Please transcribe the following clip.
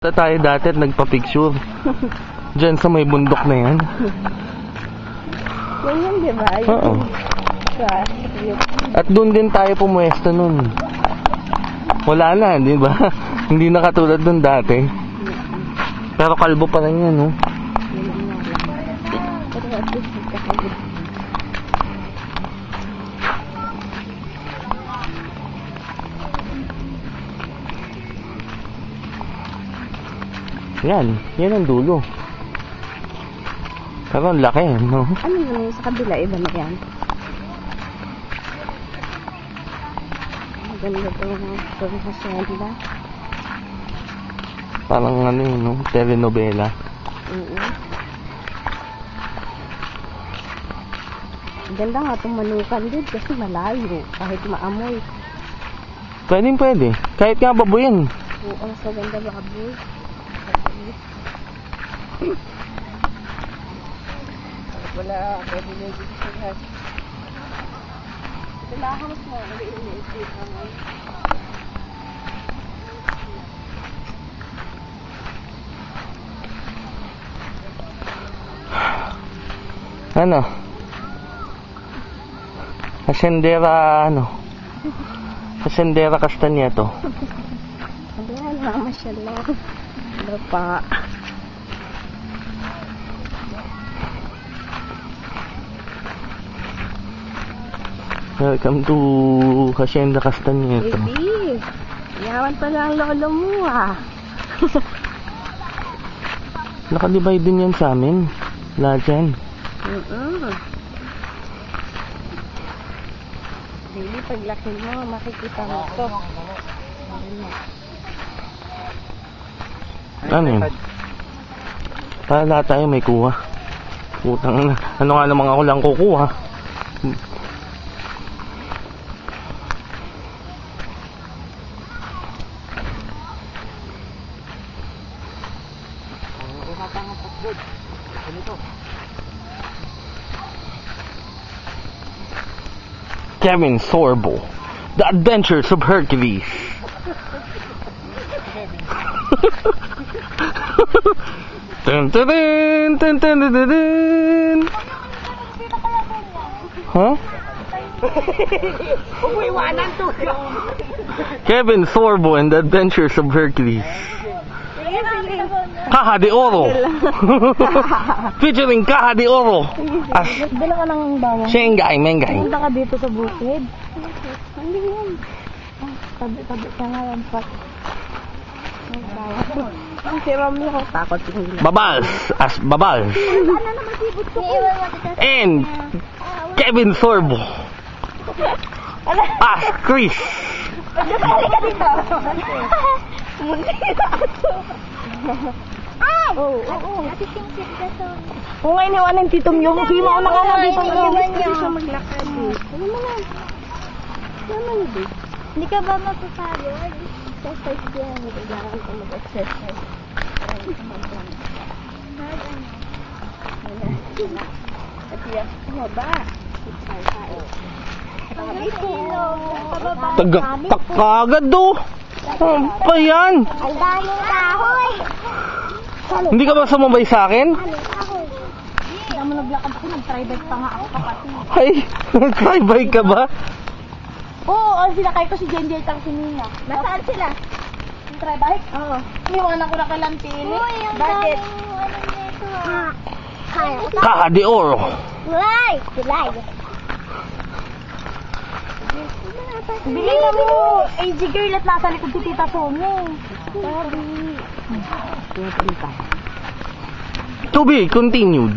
Tayo dati at nagpa-picture diyan sa may bundok na yan. Ganyan, di ba? Oo. At doon din tayo pumuesto nun. Wala na, di ba? Hindi na katulad doon dati. Pero kalbo pa rin yan, no? Pero at least magkakagod. Yan ang dulo. Pero ang laki, no? Ano yun yung sa kabila? Iba na yan. Maganda ito yung hasyenda. Parang ano yun, no? Telenovela. Ganda nga itong manukan din kasi malayo. Kahit maamoy. Pwede. Kahit nga babuyin. Oo, sa ganda baboy. Wala, pwede na dito sa lahat. Kailangan mo, nag-iisip naman. Ano? Hasyendera Castañeto. Ayan, mamasyala. Ano pa? Welcome to Hacienda Castañeto. Baby, yaman pala ang lolo mo Nakadivide din yan sa amin. Lahat yan. Baby, paglaki mo, makikita mo ito. Ano yun? Para lahat tayo may kuha. Putang na. Ano nga namang ako lang kukuha? Kevin Sorbo, The Adventures of Hercules. Dun, dun, dun, dun, dun, dun, dun, dun. Huh? Kevin Sorbo and The Adventures of Hercules. Caja de Oro. Featuring Caja de Oro. As Dala ka ng bawang. Sengay, Mengay. Punta ka dito sa bukid. Hindi yan. Tabi-tabi ka nga yan, Pat. Ang bawang. Ang si Romeo ko, takot yung hila. Babals. As Babals. And Kevin Sorbo. As Chris. Pagkakali ka dito. Ay! Oo. Kung ngayon yung anong titong yung hima ko na ka na dito yung hindi siya maglakad. Ano mo na? Hindi ka ba mapapalo? Exercise yan. Kailangan ka mag-exercise. At yes, ano ba? Kagad do. Ano pa yan? Ang daming kahoy! Hindi ka ba sumabay sa akin? Hindi mo naglakad ko, nag-try-bike pa nga ako kapatid. Ay, nag-try-bike ka ba? Oo, sinakay ko si Jendy at si Nina. Nasaan sila? Try-bike? Oo. Iniwanan ko na kalantili. Bakit? Caja de Oro. Tulay! Bigay na mo, AG girl at nasa likod si Tita Sonia. Sabi. To be continued.